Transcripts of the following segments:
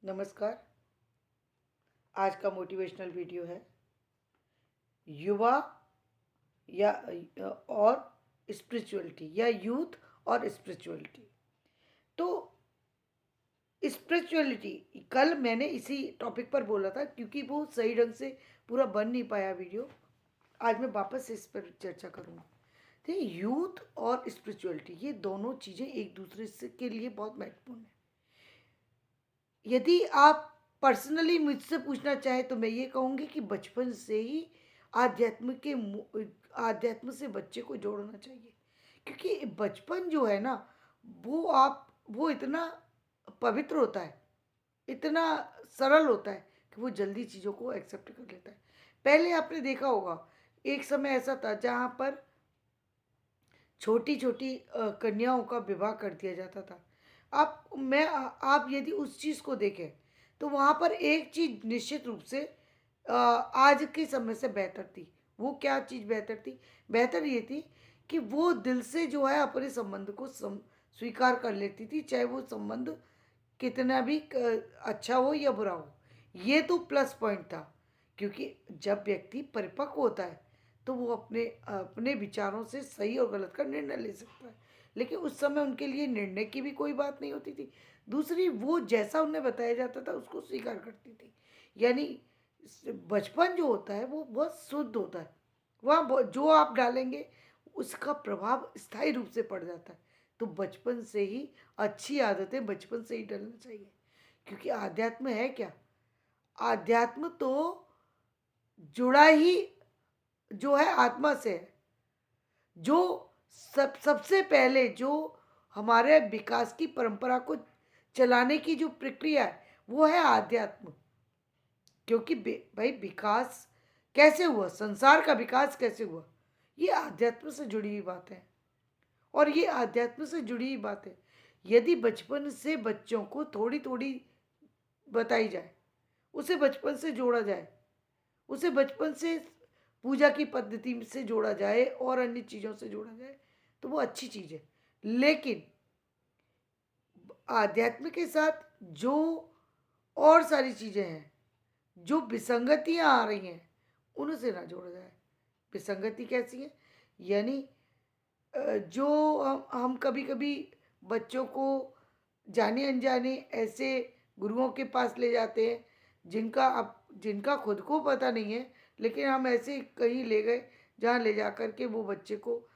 नमस्कार। आज का मोटिवेशनल वीडियो है युवा या और स्पिरिचुअलिटी या यूथ और स्पिरिचुअलिटी। तो स्पिरिचुअलिटी कल मैंने इसी टॉपिक पर बोला था क्योंकि वो सही ढंग से पूरा बन नहीं पाया वीडियो। आज मैं वापस से इस पर चर्चा करूँगा। तो यूथ और स्पिरिचुअलिटी ये दोनों चीज़ें एक दूसरे से के लिए बहुत महत्वपूर्ण है। यदि आप पर्सनली मुझसे पूछना चाहें तो मैं ये कहूँगी कि बचपन से ही आध्यात्म से बच्चे को जोड़ना चाहिए, क्योंकि बचपन जो है ना वो इतना पवित्र होता है, इतना सरल होता है कि वो जल्दी चीज़ों को एक्सेप्ट कर लेता है। पहले आपने देखा होगा, एक समय ऐसा था जहाँ पर छोटी छोटी कन्याओं का विवाह कर दिया जाता था। आप यदि उस चीज़ को देखें तो वहाँ पर एक चीज़ निश्चित रूप से आज के समय से बेहतर थी। वो क्या चीज़ बेहतर थी? बेहतर ये थी कि वो दिल से जो है अपने संबंध को स्वीकार कर लेती थी, चाहे वो संबंध कितना भी अच्छा हो या बुरा हो। ये तो प्लस पॉइंट था, क्योंकि जब व्यक्ति परिपक्व होता है तो वो अपने अपने विचारों से सही और गलत का निर्णय ले सकता है। लेकिन उस समय उनके लिए निर्णय की भी कोई बात नहीं होती थी। दूसरी, वो जैसा उन्हें बताया जाता था उसको स्वीकार करती थी। यानी बचपन जो होता है वो बहुत शुद्ध होता है। वहाँ जो आप डालेंगे उसका प्रभाव स्थायी रूप से पड़ जाता है। तो बचपन से ही अच्छी आदतें बचपन से ही डलना चाहिए, क्योंकि आध्यात्म है क्या? आध्यात्म तो जुड़ा ही जो है आत्मा से है। जो सबसे पहले जो हमारे विकास की परंपरा को चलाने की जो प्रक्रिया है वो है आध्यात्म। क्योंकि भाई विकास कैसे हुआ, संसार का विकास कैसे हुआ, ये आध्यात्म से जुड़ी हुई बात है। और ये आध्यात्म से जुड़ी हुई बात है। यदि बचपन से बच्चों को थोड़ी थोड़ी बताई जाए, उसे बचपन से जोड़ा जाए, उसे बचपन से पूजा की पद्धति से जोड़ा जाए और अन्य चीज़ों से जोड़ा जाए, तो वो अच्छी चीज़ है। लेकिन आध्यात्म के साथ जो और सारी चीज़ें हैं, जो विसंगतियाँ आ रही हैं, उनसे ना जोड़ा जाए। विसंगति कैसी है? यानी जो हम कभी कभी बच्चों को जाने अनजाने ऐसे गुरुओं के पास ले जाते हैं जिनका खुद को पता नहीं है, लेकिन हम ऐसे कहीं ले गए जहाँ ले जा कर के वो बच्चे को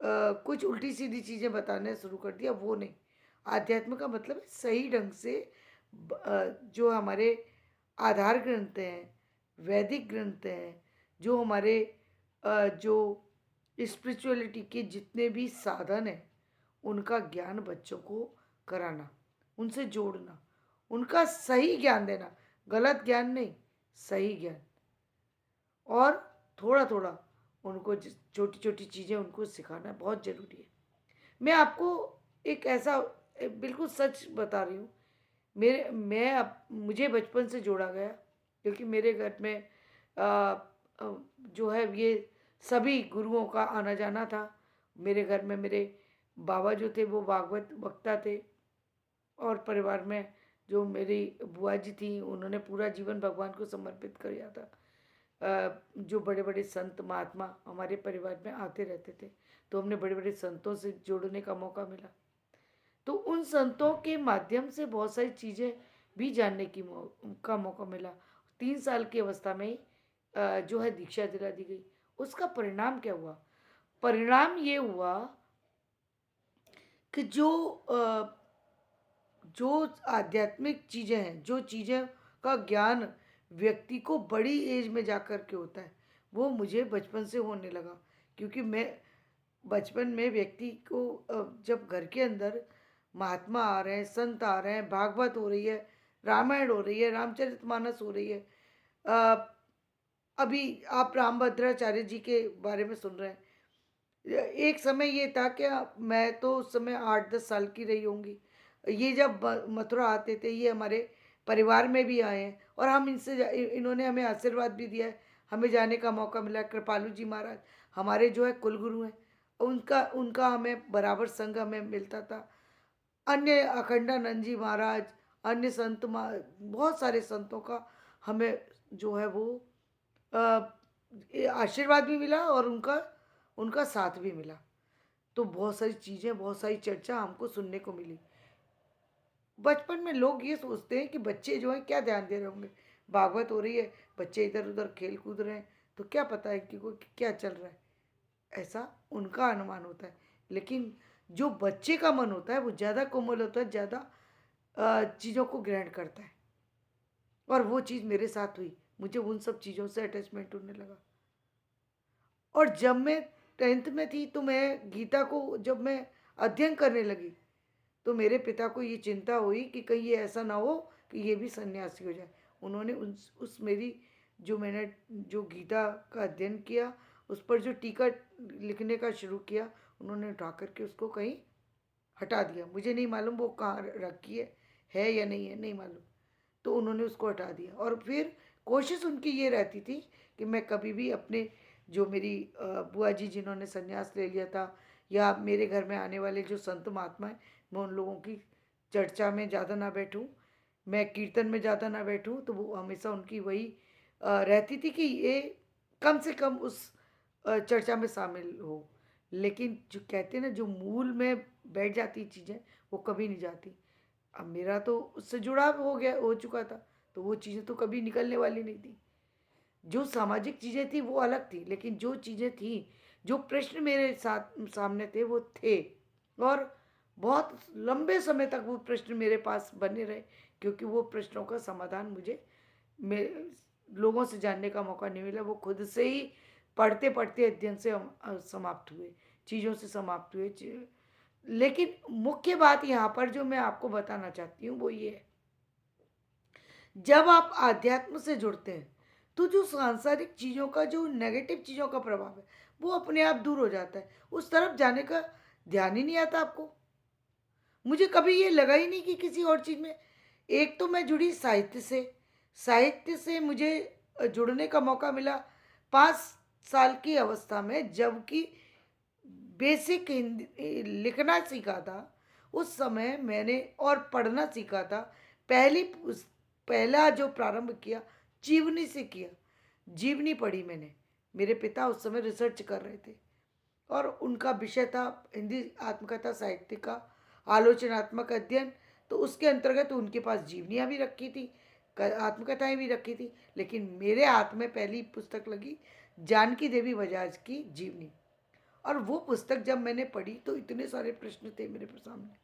कुछ उल्टी सीधी चीज़ें बताने शुरू कर दिया। वो नहीं। आध्यात्म का मतलब है सही ढंग से जो हमारे आधार ग्रंथ हैं, वैदिक ग्रंथ हैं, जो हमारे जो स्पिरिचुअलिटी के जितने भी साधन हैं, उनका ज्ञान बच्चों को कराना, उनसे जोड़ना, उनका सही ज्ञान देना, गलत ज्ञान नहीं, सही ज्ञान। और थोड़ा थोड़ा उनको छोटी छोटी चीज़ें उनको सिखाना बहुत ज़रूरी है। मैं आपको एक ऐसा बिल्कुल सच बता रही हूँ। मुझे बचपन से जोड़ा गया, क्योंकि मेरे घर में जो है ये सभी गुरुओं का आना जाना था। मेरे घर में मेरे बाबा जो थे वो भागवत वक्ता थे, और परिवार में जो मेरी बुआ जी थी उन्होंने पूरा जीवन भगवान को समर्पित कर दिया था। जो बड़े बड़े संत महात्मा हमारे परिवार में आते रहते थे, तो हमने बड़े बड़े संतों से जुड़ने का मौका मिला। तो उन संतों के माध्यम से बहुत सारी चीज़ें भी जानने का मौका मिला। 3 साल की अवस्था में ही जो है दीक्षा दिला दी गई। उसका परिणाम क्या हुआ? परिणाम ये हुआ कि जो आध्यात्मिक चीज़ें हैं, जो चीज़ें का ज्ञान व्यक्ति को बड़ी एज में जाकर के होता है, वो मुझे बचपन से होने लगा। क्योंकि मैं बचपन में व्यक्ति को जब घर के अंदर महात्मा आ रहे हैं, संत आ रहे हैं, भागवत हो रही है, रामायण हो रही है, रामचरितमानस हो रही है, अ, अभी आप रामभद्राचार्य जी के बारे में सुन रहे हैं। एक समय ये था कि मैं तो उस समय 8-10 साल की रही होंगी। ये जब मथुरा आते थे, ये हमारे परिवार में भी आए हैं, और हम इन्होंने हमें आशीर्वाद भी दिया है। हमें जाने का मौका मिला। कृपालु जी महाराज हमारे जो है कुलगुरु हैं, उनका उनका हमें बराबर संग हमें मिलता था। अन्य अखंडानंद जी महाराज, अन्य संत बहुत सारे संतों का हमें जो है वो अ, आशीर्वाद भी मिला और उनका उनका साथ भी मिला। तो बहुत सारी चीज़ें, बहुत सारी चर्चा हमको सुनने को मिली। बचपन में लोग ये सोचते हैं कि बच्चे जो हैं क्या ध्यान दे रहे होंगे, भागवत हो रही है, बच्चे इधर उधर खेल कूद रहे हैं, तो क्या पता है कि कोई क्या चल रहा है, ऐसा उनका अनुमान होता है। लेकिन जो बच्चे का मन होता है वो ज़्यादा कोमल होता है, ज़्यादा चीज़ों को ग्रहण करता है। और वो चीज़ मेरे साथ हुई, मुझे उन सब चीज़ों से अटैचमेंट होने लगा। और जब मैं 10th में थी तो मैं गीता को जब मैं अध्ययन करने लगी, तो मेरे पिता को ये चिंता हुई कि कहीं ये ऐसा ना हो कि ये भी सन्यासी हो जाए। उन्होंने उस मेरी जो मैंने जो गीता का अध्ययन किया, उस पर जो टीका लिखने का शुरू किया, उन्होंने उठा कर के उसको कहीं हटा दिया। मुझे नहीं मालूम वो कहाँ रखी है या नहीं है, नहीं मालूम। तो उन्होंने उसको हटा दिया और फिर कोशिश उनकी ये रहती थी कि मैं कभी भी अपने जो मेरी बुआ जी जिन्होंने संन्यास ले लिया था, या मेरे घर में आने वाले जो संत महात्मा हैं, मैं उन लोगों की चर्चा में ज़्यादा ना बैठूं, मैं कीर्तन में ज़्यादा ना बैठूं। तो वो हमेशा उनकी वही रहती थी कि ये कम से कम उस चर्चा में शामिल हो। लेकिन जो कहते हैं ना, जो मूल में बैठ जाती चीज़ें, वो कभी नहीं जाती। अब मेरा तो उससे जुड़ाव हो चुका था, तो वो चीज़ें तो कभी निकलने वाली नहीं थी। जो सामाजिक चीज़ें थी वो अलग थी, लेकिन जो चीज़ें थी, जो प्रश्न मेरे साथ सामने थे वो थे। और बहुत लंबे समय तक वो प्रश्न मेरे पास बने रहे, क्योंकि वो प्रश्नों का समाधान मुझे मे लोगों से जानने का मौका नहीं मिला। वो खुद से ही पढ़ते पढ़ते अध्ययन से समाप्त हुए, चीज़ों से समाप्त हुए। लेकिन मुख्य बात यहाँ पर जो मैं आपको बताना चाहती हूँ वो ये है, जब आप आध्यात्म से जुड़ते हैं तो जो सांसारिक चीज़ों का, जो नेगेटिव चीज़ों का प्रभाव है, वो अपने आप दूर हो जाता है। उस तरफ जाने का ध्यान ही नहीं आता आपको। मुझे कभी ये लगा ही नहीं कि किसी और चीज़ में। एक तो मैं जुड़ी साहित्य से, साहित्य से मुझे जुड़ने का मौका मिला 5 साल की अवस्था में, जबकि बेसिक हिंदी लिखना सीखा था उस समय मैंने, और पढ़ना सीखा था। पहला जो प्रारंभ किया जीवनी से किया। जीवनी पढ़ी मैंने। मेरे पिता उस समय रिसर्च कर रहे थे और उनका विषय था हिंदी आत्मकथा साहित्य का आलोचनात्मक अध्ययन। तो उसके अंतर्गत उनके पास जीवनियाँ भी रखी थी, आत्मकथाएं भी रखी थी। लेकिन मेरे हाथ में पहली पुस्तक लगी जानकी देवी बजाज की जीवनी। और वो पुस्तक जब मैंने पढ़ी तो इतने सारे प्रश्न थे मेरे सामने,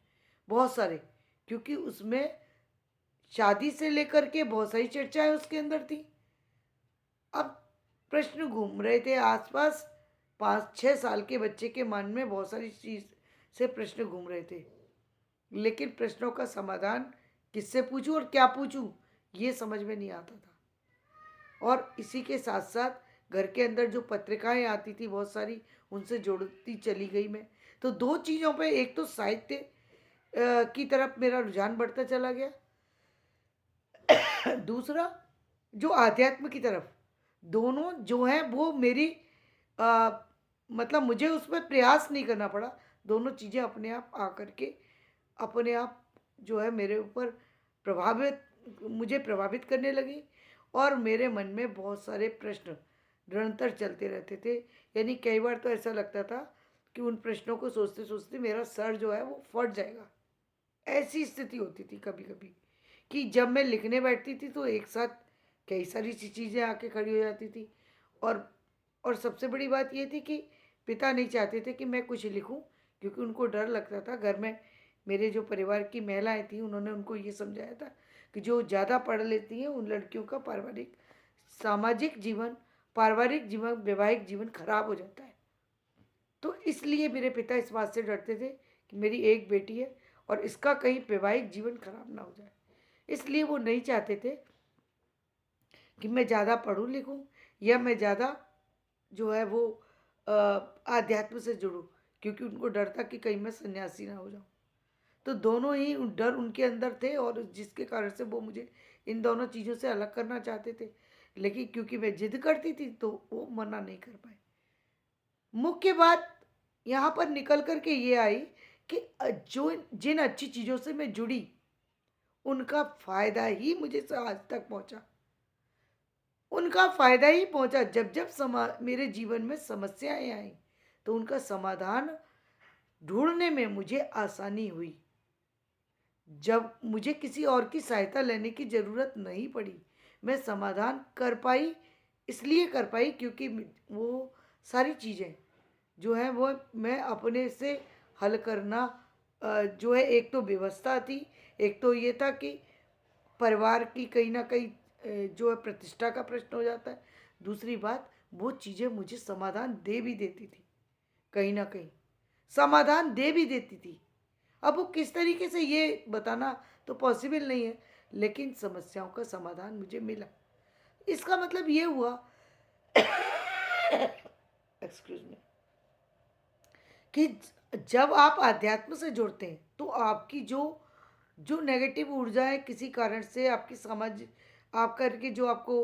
बहुत सारे, क्योंकि उसमें शादी से लेकर के बहुत सारी चर्चाएं उसके अंदर थी। अब प्रश्न घूम रहे थे आसपास, 5-6 साल के बच्चे के मन में बहुत सारी चीज से प्रश्न घूम रहे थे। लेकिन प्रश्नों का समाधान किससे पूछूं और क्या पूछूं, ये समझ में नहीं आता था। और इसी के साथ साथ घर के अंदर जो पत्रिकाएं आती थी बहुत सारी, उनसे जुड़ती चली गई मैं। तो दो चीज़ों पे, एक तो साहित्य की तरफ मेरा रुझान बढ़ता चला गया, दूसरा जो आध्यात्म की तरफ, दोनों जो हैं वो मेरी अ, मतलब मुझे उसमें प्रयास नहीं करना पड़ा। दोनों चीज़ें अपने आप आकर के अपने आप जो है मेरे ऊपर प्रभावित मुझे प्रभावित करने लगी। और मेरे मन में बहुत सारे प्रश्न निरंतर चलते रहते थे। यानी कई बार तो ऐसा लगता था कि उन प्रश्नों को सोचते सोचते मेरा सर जो है वो फट जाएगा। ऐसी स्थिति होती थी कभी कभी कि जब मैं लिखने बैठती थी तो एक साथ कई सारी सी चीज़ें आके खड़ी हो जाती थी। और और सबसे बड़ी बात ये थी कि पिता नहीं चाहते थे कि मैं कुछ लिखूं, क्योंकि उनको डर लगता था। घर में मेरे जो परिवार की महिलाएं थी, उन्होंने उनको ये समझाया था कि जो ज़्यादा पढ़ लेती हैं उन लड़कियों का पारिवारिक सामाजिक जीवन, पारिवारिक जीवन, वैवाहिक जीवन खराब हो जाता है। तो इसलिए मेरे पिता इस बात से डरते थे कि मेरी एक बेटी है और इसका कहीं वैवाहिक जीवन खराब ना हो जाए। इसलिए वो नहीं चाहते थे कि मैं ज़्यादा पढ़ूँ लिखूँ, या मैं ज़्यादा जो है वो आध्यात्म से जुड़ूँ, क्योंकि उनको डर था कि कहीं मैं सन्यासी ना हो जाऊँ। तो दोनों ही डर उनके अंदर थे, और जिसके कारण से वो मुझे इन दोनों चीज़ों से अलग करना चाहते थे। लेकिन क्योंकि मैं जिद करती थी तो वो मना नहीं कर पाए। मुख्य बात यहाँ पर निकल कर के ये आई कि जो जिन अच्छी चीज़ों से मैं जुड़ी, उनका फ़ायदा ही मुझे आज तक पहुँचा। उनका फ़ायदा ही पहुँचा। जब जब मेरे जीवन में समस्याएँ आईं, तो उनका समाधान ढूँढने में मुझे आसानी हुई। जब मुझे किसी और की सहायता लेने की ज़रूरत नहीं पड़ी, मैं समाधान कर पाई, इसलिए कर पाई क्योंकि वो सारी चीज़ें जो हैं वो मैं अपने से हल करना जो है, एक तो व्यवस्था थी, एक तो ये था कि परिवार की कहीं न कहीं जो है प्रतिष्ठा का प्रश्न हो जाता है। दूसरी बात, वो चीज़ें मुझे समाधान दे भी देती थी, कहीं न कहीं, समाधान दे भी देती थी। अब वो किस तरीके से ये बताना तो पॉसिबल नहीं है, लेकिन समस्याओं का समाधान मुझे मिला। इसका मतलब ये हुआ एक्सक्यूज़ मी, कि जब आप अध्यात्म से जुड़ते हैं, तो आपकी जो जो नेगेटिव ऊर्जा है किसी कारण से आपकी समझ आप करके जो आपको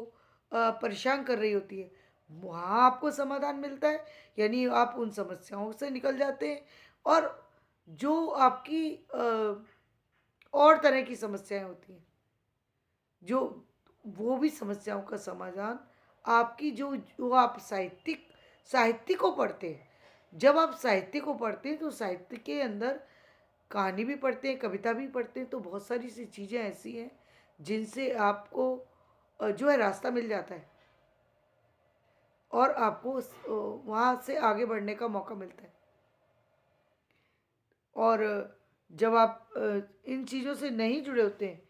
परेशान कर रही होती है, वहाँ आपको समाधान मिलता है। यानी आप उन समस्याओं से निकल जाते हैं, और जो आपकी और तरह की समस्याएँ होती हैं, जो वो भी समस्याओं का समाधान आपकी जो जो आप साहित्य को पढ़ते हैं। जब आप साहित्य को पढ़ते हैं, तो साहित्य के अंदर कहानी भी पढ़ते हैं, कविता भी पढ़ते हैं, तो बहुत सारी सी चीज़ें ऐसी हैं जिनसे आपको जो है रास्ता मिल जाता है, और आपको वहाँ से आगे बढ़ने का मौका मिलता है। और जब आप इन चीज़ों से नहीं जुड़े होते हैं,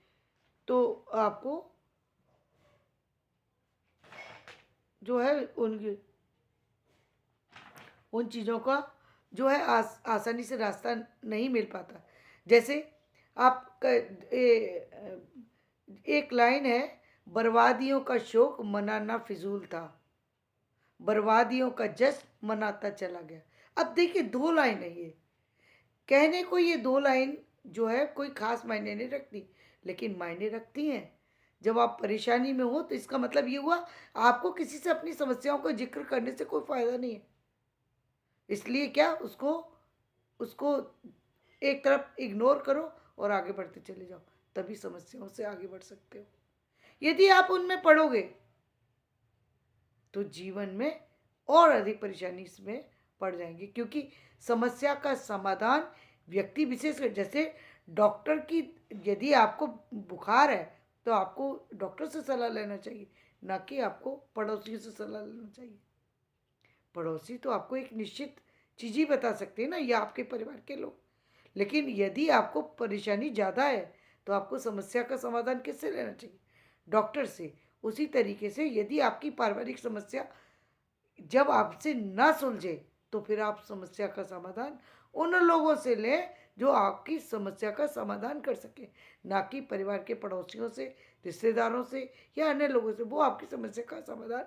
तो आपको जो है उन चीज़ों का जो है आसानी से रास्ता नहीं मिल पाता। जैसे आप एक लाइन है, बर्बादियों का शौक मनाना फिजूल था, बर्बादियों का जश्न मनाता चला गया। अब देखिए, दो लाइन है ये, कहने को ये दो लाइन जो है कोई खास मायने नहीं रखती, लेकिन मायने रखती हैं। जब आप परेशानी में हो, तो इसका मतलब ये हुआ, आपको किसी से अपनी समस्याओं का जिक्र करने से कोई फायदा नहीं है। इसलिए क्या, उसको उसको एक तरफ इग्नोर करो और आगे बढ़ते चले जाओ, तभी समस्याओं से आगे बढ़ सकते हो। यदि आप उनमें पड़ोगे, तो जीवन में और अधिक परेशानी इसमें पड़ जाएंगी, क्योंकि समस्या का समाधान व्यक्ति विशेष जैसे डॉक्टर की, यदि आपको बुखार है, तो आपको डॉक्टर से सलाह लेना चाहिए, ना कि आपको पड़ोसियों से सलाह लेना चाहिए। पड़ोसी तो आपको एक निश्चित चीज़ ही बता सकते हैं ना, या आपके परिवार के लोग। लेकिन यदि आपको परेशानी ज़्यादा है, तो आपको समस्या का समाधान किससे लेना चाहिए? डॉक्टर से। उसी तरीके से यदि आपकी पारिवारिक समस्या जब आपसे ना सुलझे, तो फिर आप समस्या का समाधान उन लोगों से लें जो आपकी समस्या का समाधान कर सकें, ना कि परिवार के पड़ोसियों से, रिश्तेदारों से या अन्य लोगों से। वो आपकी समस्या का समाधान